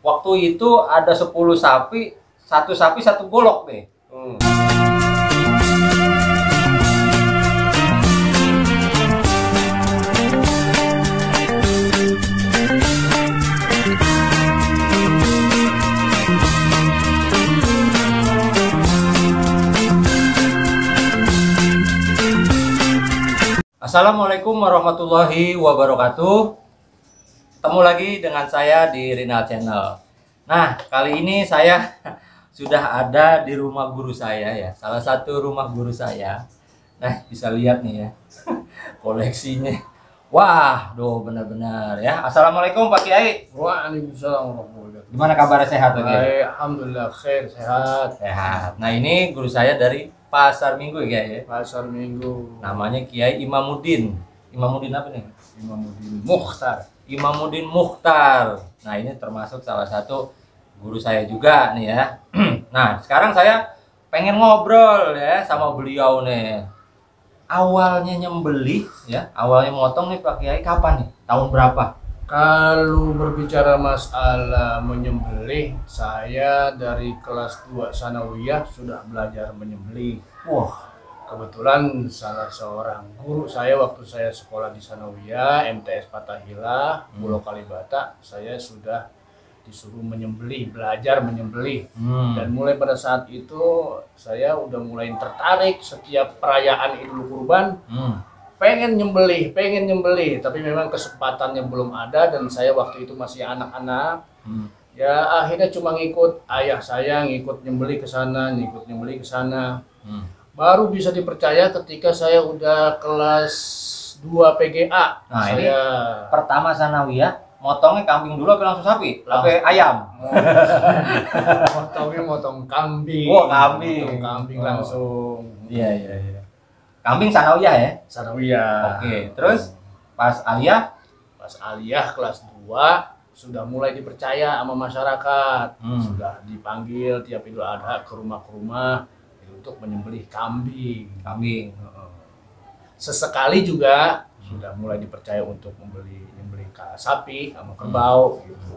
waktu itu ada 10 sapi, satu sapi satu golok deh. Assalamualaikum warahmatullahi wabarakatuh. Ketemu lagi dengan saya di Rinal Channel. Nah, kali ini saya sudah ada di rumah guru saya ya. Salah satu rumah guru saya. Nah, bisa lihat nih ya. Koleksinya. Wah, benar-benar ya. Assalamualaikum Pak Kiai. Waalaikumsalam warahmatullahi wabarakatuh. Gimana kabar, sehat Pak Kiai? Alhamdulillah khair, sehat. Sehat. Nah, ini guru saya dari Pasar Minggu ya, Kiai. Pasar Minggu. Namanya Kiai Imamuddin. Imamuddin apa nih? Imamuddin Mukhtar. Imamuddin Mukhtar. Nah, ini termasuk salah satu guru saya juga nih ya. Nah, sekarang saya pengen ngobrol ya sama beliau nih. Awalnya nyembelih ya, awalnya motong nih Pak Kiai kapan nih? Tahun berapa? Kalau berbicara masalah menyembelih, saya dari kelas 2 sanawiyah sudah belajar menyembelih. Wah, Kebetulan salah seorang guru saya waktu saya sekolah di sanawiyah MTS Fathahillah, Pulau Kalibata, saya sudah disuruh menyembelih, belajar menyembelih. Dan mulai pada saat itu saya udah mulai tertarik setiap perayaan Idul Kurban. Pengen nyembelih, tapi memang kesempatannya belum ada dan saya waktu itu masih anak-anak. Ya akhirnya cuma ngikut ayah saya, ngikut nyembelih ke sana, ngikut nyembelih ke sana. Baru bisa dipercaya ketika saya udah kelas 2 PGA. Nah, saya ini pertama sanawiyah, motongnya kambing dulu apa langsung sapi? Sampai ayam. motong kambing. Oh, kambing. Motong kambing Oh. langsung. Iya. Kambing sanawiyah ya? Sanawiyah. Oke, terus pas aliyah? Pas aliyah kelas 2 sudah mulai dipercaya sama masyarakat. Sudah dipanggil tiap Idul Adha ke rumah untuk menyembelih kambing. Sesekali juga sudah mulai dipercaya untuk nyembelih sapi sama kerbau gitu.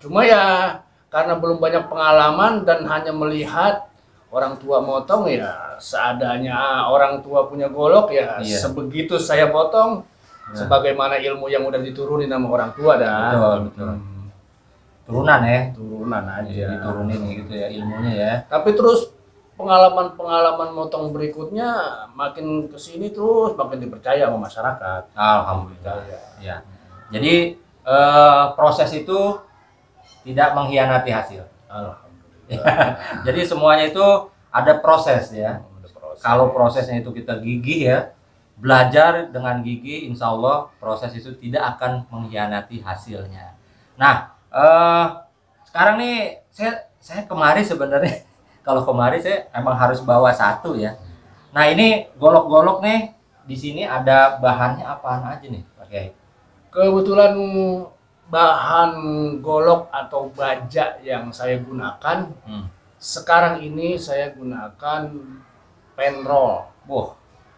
Cuma ya karena belum banyak pengalaman dan hanya melihat orang tua motong ya seadanya, orang tua punya golok ya sebegitu saya potong sebagaimana ilmu yang udah diturunin sama orang tua dah. Betul. Turunan ya? Turunan aja. Diturunin gitu ya ilmunya ya. Tapi terus pengalaman motong berikutnya makin kesini terus makin dipercaya sama masyarakat. Alhamdulillah. Ya. Jadi proses itu tidak mengkhianati hasil. Alhamdulillah. Jadi semuanya itu ada proses ya. Kalau prosesnya itu kita gigih ya, belajar dengan gigih, insya Allah proses itu tidak akan mengkhianati hasilnya. Nah, sekarang nih saya kemari sebenarnya. Kalau kemarin saya emang harus bawa satu ya. Nah ini golok-golok nih, di sini ada bahannya apaan aja nih Pak Kiai? Kebetulan bahan golok atau baja yang saya gunakan sekarang ini saya gunakan penroll. Penroll.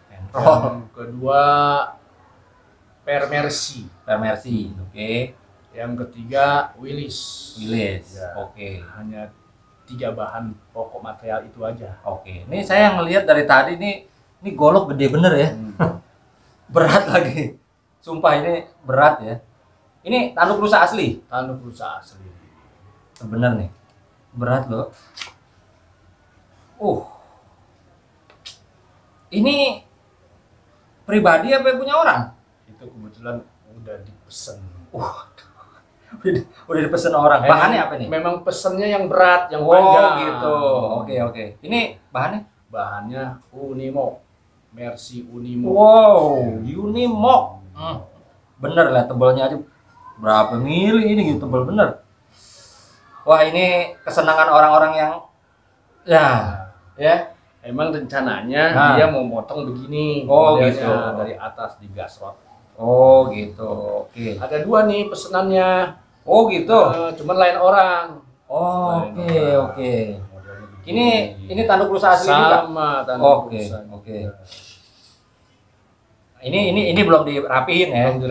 Yang kedua permersi. Oke. Yang ketiga Willis. Ya. Oke. Hanya 3 bahan pokok material itu aja. Oke. Ini saya ngelihat dari tadi ini golok gede bener ya. Berat lagi. Sumpah ini berat ya. Ini tanduk rusa asli. Tanduk rusa asli. Bener nih. Berat loh. Ini pribadi apa yang punya orang? Itu kebetulan udah dipesen. Udah dipesen orang. Bahannya apa nih? Memang pesennya yang berat, yang panjang. Gitu. Oke. Ini bahannya? Bahannya Unimog. Mercy Unimog. Wow, Unimog. Bener lah tebalnya aja. Berapa mili ini gitu, tebal bener. Wah, ini kesenangan orang-orang yang ya. Emang rencananya dia mau motong begini. Gitu. Dari atas di gasrot. Gitu. Oke. Ada 2 nih pesenannya. Gitu. Cuman lain orang. Oke. Ini tanduk rusa asli juga. Sama tanduk rusa. Oke. Ini belum dirapihin ya? Belum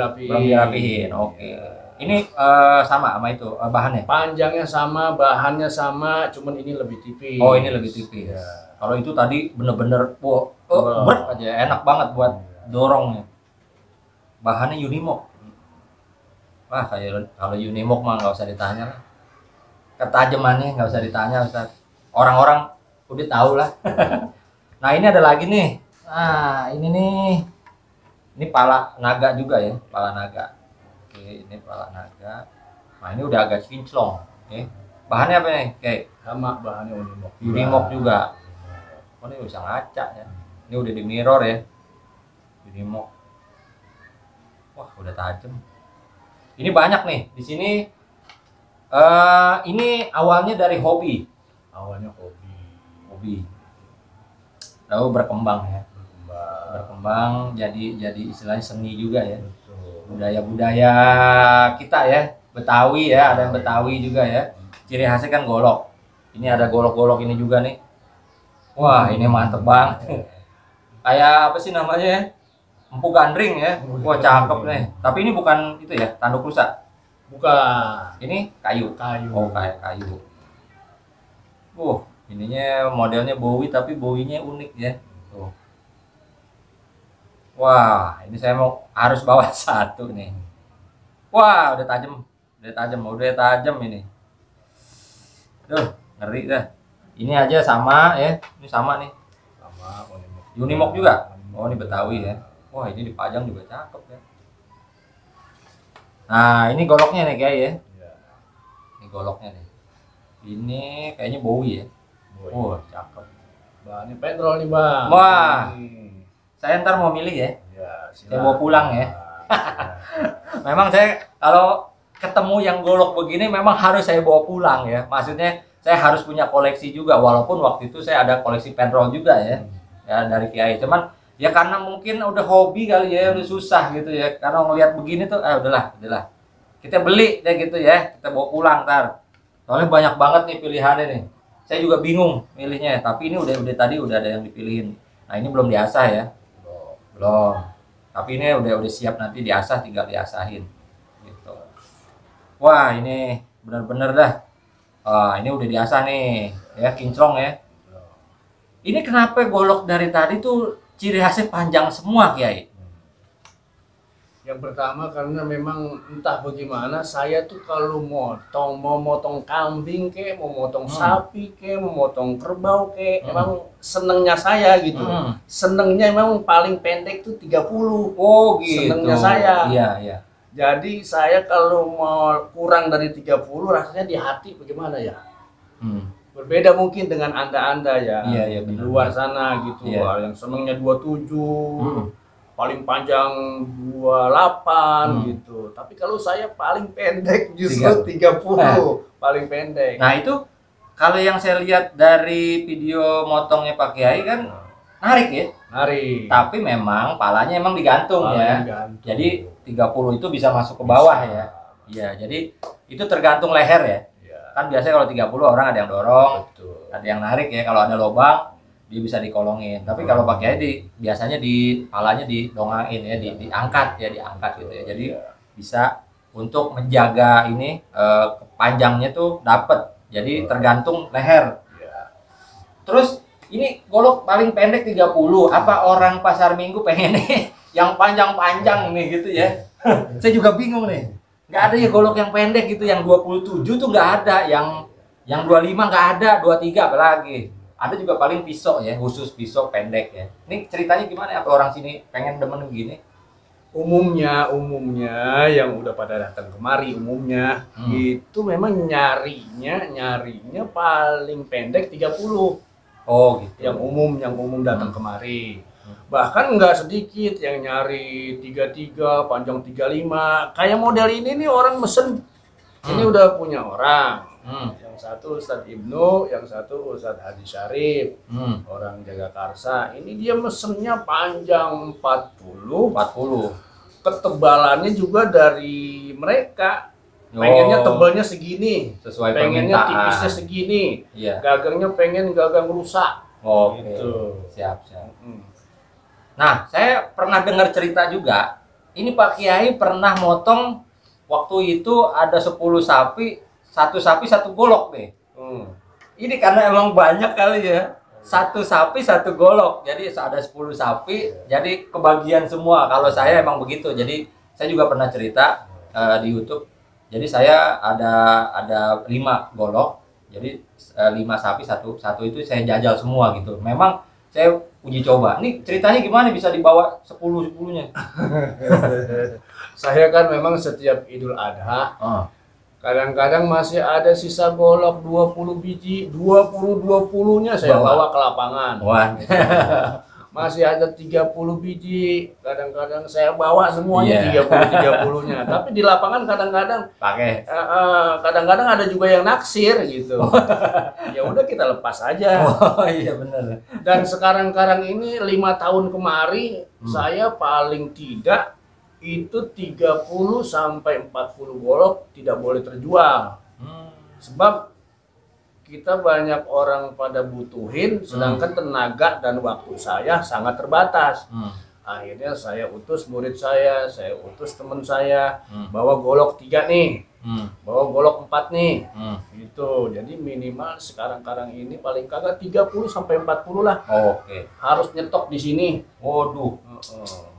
dirapihin. Oke. Ini sama itu bahannya. Panjangnya sama, bahannya sama, cuman ini lebih tipis. Oh, ini lebih tipis. Ya. Kalau itu tadi bener-bener berat aja, enak banget buat dorongnya. Bahannya Unimog. Wah, kalau Unimog mah nggak usah ditanya lah. Ketajamannya nggak usah ditanya, Ustaz. Orang-orang udah tahu lah. Nah, ini ada lagi nih. Nah, ini nih. Ini pala naga juga ya, pala naga. Oke, ini pala naga. Nah, ini udah agak kinclong. Oke. Bahannya apa nih? Kayak Sama bahannya Unimog. Unimog juga. Oh, ini bisa ngaca ya. Ini udah di mirror ya. Unimog. Wah, udah tajam. Ini banyak nih. Di sini ini awalnya dari hobi. Awalnya hobi. Hobi. Lalu berkembang ya. Berkembang jadi istilahnya seni juga ya. Budaya-budaya kita ya, Betawi ya, ada yang Betawi juga ya. Ciri khasnya kan golok. Ini ada golok-golok ini juga nih. Wah, ini mantep banget. Kayak apa sih namanya ya? Empu gandring ya. Wah, cakep nih. Tapi ini bukan itu ya, tanduk rusak. Bukan. Ini kayu. Kayu. Oh, kayak kayu. Ininya modelnya Bowie tapi Bowie-nya unik ya. Tuh. Wah, ini saya harus bawa satu nih. Wah, udah tajam ini. Duh, ngeri dah. Ini aja sama ya, ini sama nih. Sama Unimog juga. Oh, ini Betawi ya. Wah, ini dipajang juga cakep ya. Nah, ini goloknya nih kayak ya. Ini goloknya nih. Ini kayaknya Bowie ya. Wah, cakep. Bahannya petrol nih, Bang. Wah. Saya ntar mau milih ya. Saya bawa pulang ya. Memang saya kalau ketemu yang golok begini memang harus saya bawa pulang ya. Maksudnya saya harus punya koleksi juga, walaupun waktu itu saya ada koleksi penroll juga ya. Ya dari Kiai. Cuman ya karena mungkin udah hobi kali ya, udah susah gitu ya. Karena ngelihat begini tuh udahlah. Kita beli deh gitu ya. Kita bawa pulang ntar. Soalnya banyak banget nih pilihannya nih. Saya juga bingung milihnya, tapi ini udah tadi udah ada yang dipilihin. Nah, ini belum diasah ya. Belum. Tapi ini udah siap, nanti diasah, tinggal diasahin. Gitu. Wah, ini bener-bener dah. Ini udah diasah nih, ya kinclong ya. Ini kenapa golok dari tadi tuh ciri khasnya panjang semua, Kiai? Yang pertama karena memang entah bagaimana saya tuh kalau mau motong kambing kek, mau motong sapi kek, mau motong kerbau kek, emang senengnya saya gitu. Senengnya memang paling pendek tuh 30. Oh gitu. Senengnya saya. Iya. Jadi saya kalau mau kurang dari 30 rasanya di hati bagaimana ya? Berbeda mungkin dengan Anda ya. Iya, di luar sana gitu. Iya. Yang senengnya 27. Paling panjang 28 gitu. Tapi kalau saya paling pendek justru 30. Paling pendek. Nah, itu kalau yang saya lihat dari video motongnya Pak Kiai kan narik ya? Narik. Tapi memang palanya emang digantung ya. Digantung. Jadi 30 itu bisa masuk ke bawah ya. Iya, jadi itu tergantung leher ya. Kan biasanya kalau 30 orang ada yang dorong, ada yang narik ya. Kalau ada lubang dia bisa dikolongin. Tapi kalau pakai biasanya di palanya didongain ya, diangkat gitu ya. Jadi bisa untuk menjaga ini panjangnya tuh dapet. Jadi tergantung leher. Terus ini golok paling pendek 30. Apa orang pasar Minggu pengen nih yang panjang-panjang nih gitu ya. Saya juga bingung nih. Nggak ada ya golok yang pendek gitu, yang 27 tuh nggak ada, yang 25 nggak ada, 23 apalagi. Ada juga paling pisau ya, khusus pisau pendek ya. Ini ceritanya gimana? Apa orang sini pengen demen begini? Umumnya yang udah pada datang kemari itu memang nyarinya paling pendek 30. Oh gitu. Yang umum datang kemari. Bahkan nggak sedikit yang nyari 33, panjang 35. Kayak model ini nih orang mesen. Ini udah punya orang. Yang satu Ustadz Ibnu, yang satu Ustadz Haji Syarif, orang Jagakarsa. Ini dia mesennya panjang 40. Ketebalannya juga dari mereka. Pengennya tebalnya segini, sesuai pengennya permintaan. tipisnya segini, iya. Gagangnya pengen gagang rusak. Oh, gitu. Siap. Nah, saya pernah dengar cerita juga. Ini Pak Kiai pernah motong waktu itu ada 10 sapi, satu golok nih. Ini karena emang banyak kali ya. Satu sapi satu golok. Jadi ada 10 sapi, jadi kebagian semua. Kalau saya emang begitu. Jadi saya juga pernah cerita di YouTube. Jadi saya ada 5 golok. Jadi 5 sapi satu itu saya jajal semua gitu. Memang saya uji coba. Ini ceritanya gimana bisa dibawa 10-10-nya? Saya kan memang setiap Idul Adha kadang-kadang masih ada sisa golok 20 biji, 20-20-nya saya bawa ke lapangan. Wah. Masih ada 30 biji, kadang-kadang saya bawa semuanya 30-30-nya. Tapi di lapangan kadang-kadang pakai. Kadang-kadang ada juga yang naksir gitu. Ya udah kita lepas aja. Oh iya benar. Dan sekarang ini 5 tahun kemari saya paling tidak itu 30 sampai 40 golok tidak boleh terjual. Sebab kita banyak orang pada butuhin, sedangkan tenaga dan waktu saya sangat terbatas. Akhirnya saya utus murid saya utus teman saya, bawa golok 3 nih, bawa golok 4 nih, gitu. Jadi minimal sekarang ini paling kagak 30 sampai 40 lah. Oke. Harus nyetok di sini. Waduh.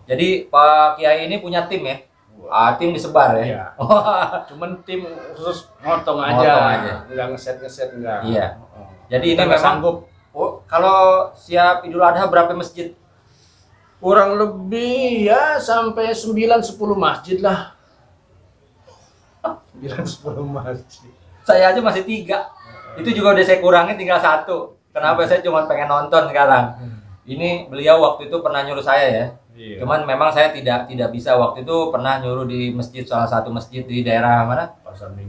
Jadi Pak Kiai ini punya tim ya? Tim disebar ya? Iya. Cuman tim khusus ngotong aja. Nggak ngeset enggak. Iya. Jadi ini Kita memang sanggup. Kalau siap Idul Adha berapa masjid? Kurang lebih ya sampai 9-10 masjid lah. 9-10 masjid. Saya aja masih 3. Itu juga udah saya kurangin tinggal 1. Kenapa saya cuma pengen nonton sekarang? Ini beliau waktu itu pernah nyuruh saya ya. Iya. Cuman memang saya tidak bisa. Waktu itu pernah nyuruh di masjid, salah satu masjid di daerah mana?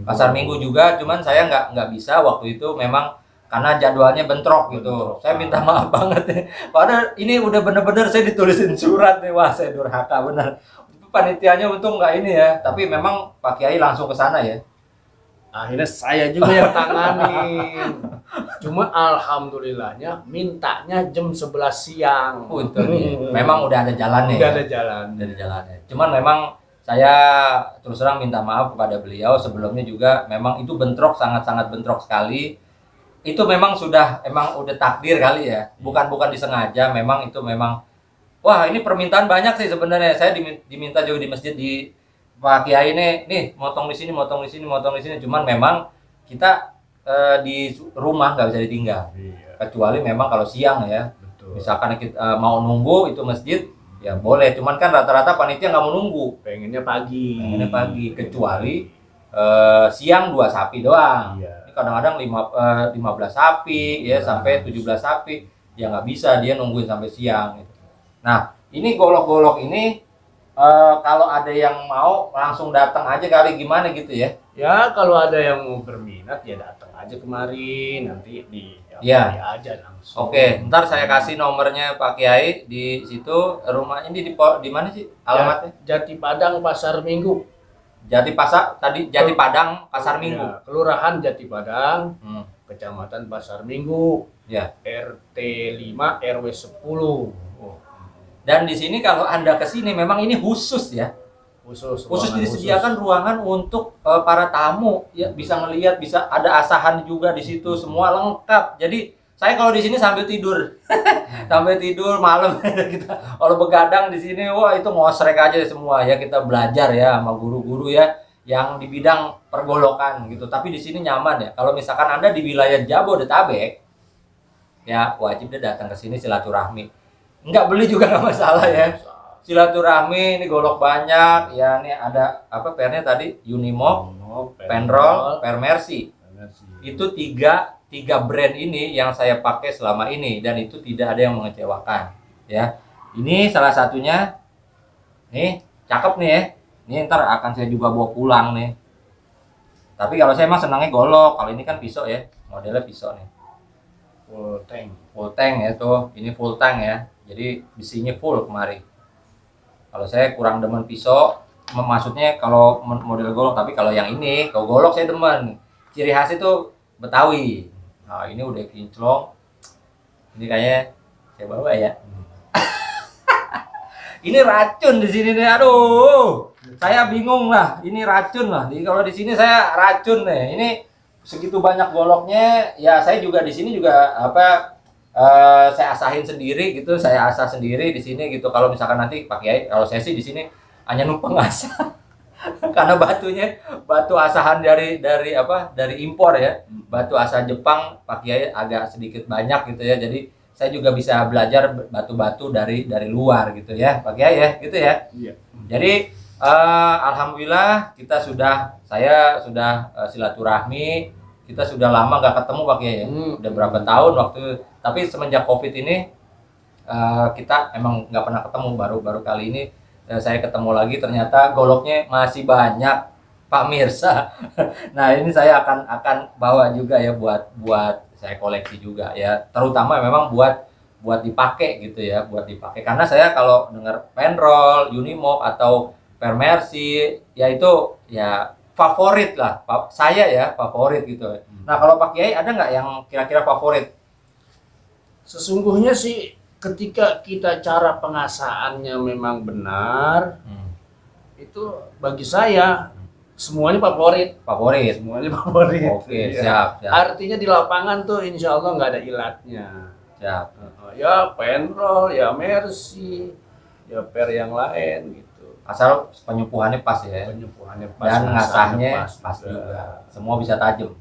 Pasar Minggu juga. Cuman saya nggak bisa waktu itu, memang karena jadwalnya bentrok gitu. Saya minta maaf banget ya. Padahal ini udah bener-bener saya ditulisin surat nih. Wah, saya durhaka bener. Panitianya untung nggak ini ya. Tapi memang Pak Kiai langsung ke sana ya. Akhirnya saya juga yang tanganin. Cuma alhamdulillahnya mintanya jam 11 siang. Memang udah ada jalannya. Udah ya? ada jalan. Udah ada jalannya. Cuman memang saya terus terang minta maaf kepada beliau sebelumnya juga. Memang itu bentrok, sangat-sangat bentrok sekali. Itu memang emang udah takdir kali ya. Bukan disengaja. Memang itu memang. Wah, ini permintaan banyak sih sebenarnya. Saya diminta juga di masjid di Pak Kiai nih motong di sini. Cuman memang kita di rumah nggak bisa ditinggal. Iya. Kecuali memang kalau siang ya. Betul. Misalkan kita mau nunggu itu masjid, ya boleh. Cuman kan rata-rata panitia nggak mau nunggu. Pengennya pagi. Kecuali siang 2 sapi doang. Iya. Ini kadang-kadang 15 sapi ya sampai 17 sapi. Ya nggak bisa dia nungguin sampai siang. Gitu. Nah ini golok-golok ini. Kalau ada yang mau langsung datang aja kali, gimana gitu ya? Ya kalau ada yang mau berminat ya datang aja kemari, nanti aja langsung. Oke, ntar saya kasih nomornya Pak Kiai di situ. Rumah ini di mana sih alamatnya? Jati Padang Pasar Minggu. Jati Padang Pasar Minggu. Ya, Kelurahan Jati Padang, Kecamatan Pasar Minggu. Ya. RT 5 RW 10. Dan di sini kalau Anda ke sini memang ini khusus ya. Khusus disediakan ruangan untuk para tamu ya, bisa ngelihat, bisa ada asahan juga di situ, semua lengkap. Jadi saya kalau di sini sambil tidur. Sampai tidur malam kita kalau begadang di sini, wah itu ngosrek aja semua ya, kita belajar ya sama guru-guru ya yang di bidang pergolokan gitu. Tapi di sini nyaman ya. Kalau misalkan Anda di wilayah Jabodetabek ya wajib deh datang ke sini silaturahmi. Nggak beli juga nggak masalah ya. Silaturahmi, ini golok banyak ya. Ini ada apa pernya tadi? Unimog, Penroll, Permersi. Itu tiga brand ini yang saya pakai selama ini dan itu tidak ada yang mengecewakan ya. Ini salah satunya. Nih, cakep nih ya. Ini ntar akan saya juga bawa pulang nih. Tapi kalau saya emang senangnya golok. Kalau ini kan pisau ya. Modelnya pisau nih. Full tank ya tuh. Ini full tank ya. Jadi besinya full kemari. Kalau saya kurang demen pisau, maksudnya kalau model golok. Tapi kalau yang ini, kalau golok saya demen. Ciri khas itu Betawi. Nah ini udah kinclong. Ini kayaknya saya bawa ya. Ini racun di sini nih, aduh. Saya bingung lah, ini racun lah. Kalau di sini saya racun nih. Ini segitu banyak goloknya, ya saya juga di sini juga saya asahin sendiri gitu, saya asah sendiri di sini gitu. Kalau misalkan nanti Pak Kiai, kalau saya sih di sini hanya numpang asah. Karena batunya batu asahan dari impor ya. Batu asah Jepang Pak Kiai agak sedikit banyak gitu ya. Jadi saya juga bisa belajar batu-batu dari luar gitu ya Pak Kiai ya, gitu ya. Iya. Jadi alhamdulillah saya sudah silaturahmi, kita sudah lama nggak ketemu Pak Kiai ya. Udah berapa tahun tapi semenjak Covid ini kita emang nggak pernah ketemu, baru kali ini saya ketemu lagi, ternyata goloknya masih banyak Pak Mirsa. Nah ini saya akan bawa juga ya buat saya koleksi juga ya, terutama memang buat dipakai gitu ya, buat dipakai. Karena saya kalau dengar Penroll, Unimog atau Permersi ya itu ya favorit lah, saya ya favorit gitu. Nah kalau Pak Kiai ada nggak yang kira-kira favorit? Sesungguhnya sih ketika kita cara pengasahannya memang benar, itu bagi saya semuanya favorit. Semuanya favorit. Oke, ya. siap. Artinya di lapangan tuh insya Allah nggak ada ilatnya. Siap. Ya Penroll, ya Mercy, ya Per yang lain gitu. Asal penyempuhannya pas ya. Penyempuhannya pas. Dan ngasahnya pas juga. juga. Semua bisa tajam.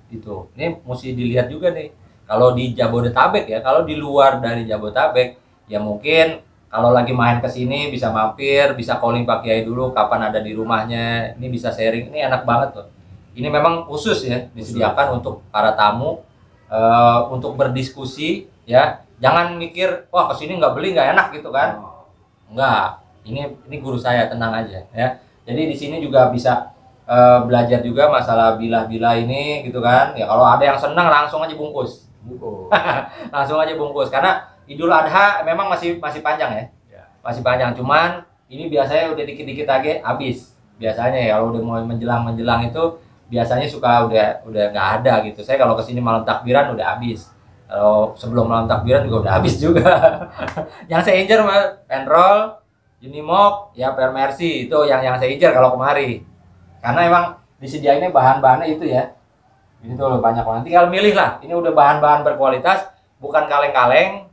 Itu. Ini mesti dilihat juga nih. Kalau di Jabodetabek ya, kalau di luar dari Jabodetabek ya mungkin kalau lagi main ke sini bisa mampir, bisa calling Pak Kiai dulu kapan ada di rumahnya. Ini bisa sharing. Ini enak banget loh. Ini memang khusus ya disediakan untuk para tamu untuk berdiskusi ya. Jangan mikir wah kesini nggak beli nggak enak gitu kan. Enggak. Ini guru saya, tenang aja ya. Jadi di sini juga bisa belajar juga masalah bilah-bilah ini gitu kan. Ya kalau ada yang senang langsung aja bungkus. Langsung aja bungkus karena Idul Adha memang masih panjang ya. Masih panjang, cuman ini biasanya udah dikit-dikit lagi habis. Biasanya ya kalau udah mau menjelang itu biasanya suka udah nggak ada gitu. Saya kalau kesini malam takbiran udah habis. Kalau sebelum malam takbiran juga udah habis juga. Yang saya incer mah Penroll, Unimog, ya Permersi itu yang saya incer kalau kemari. Karena emang disediainnya bahan-bahannya itu ya. Ini tuh banyak banget. Tinggal milih lah. Ini udah bahan-bahan berkualitas, bukan kaleng-kaleng.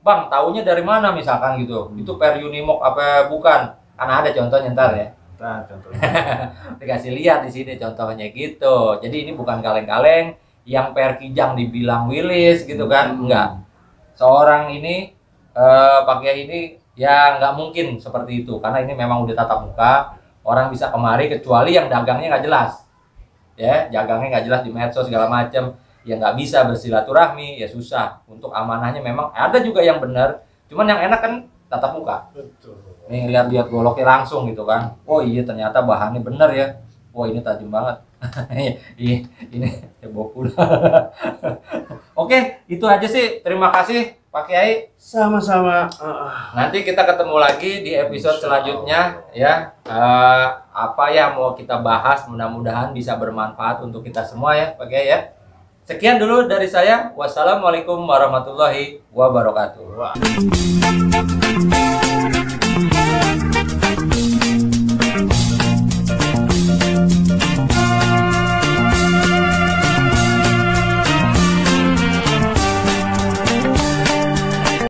Bang, taunya dari mana misalkan gitu. Itu Per Unimog apa bukan? Karena ada contohnya ntar ya. Nah, contohnya. Dikasih lihat di sini contohnya gitu. Jadi ini bukan kaleng-kaleng yang Per Kijang dibilang Willis gitu kan. Enggak. Seorang ini pakai ini ya nggak mungkin seperti itu. Karena ini memang udah tatap muka. Orang bisa kemari kecuali yang dagangnya nggak jelas. Ya, dagangnya nggak jelas di medsos segala macam. Ya nggak bisa bersilaturahmi, ya susah. Untuk amanahnya memang ada juga yang benar. Cuman yang enak kan tatap muka. Betul. Nih lihat goloknya langsung gitu kan. Oh iya ternyata bahannya bener ya. Wah ini tajam banget. Ini ya bawa pulang. Oke, itu aja sih. Terima kasih Pak Kiai. Sama-sama. Nanti kita ketemu lagi di episode selanjutnya ya. Apa yang mau kita bahas mudah-mudahan bisa bermanfaat untuk kita semua ya Pak Kiai ya. Sekian dulu dari saya. Wassalamualaikum warahmatullahi wabarakatuh.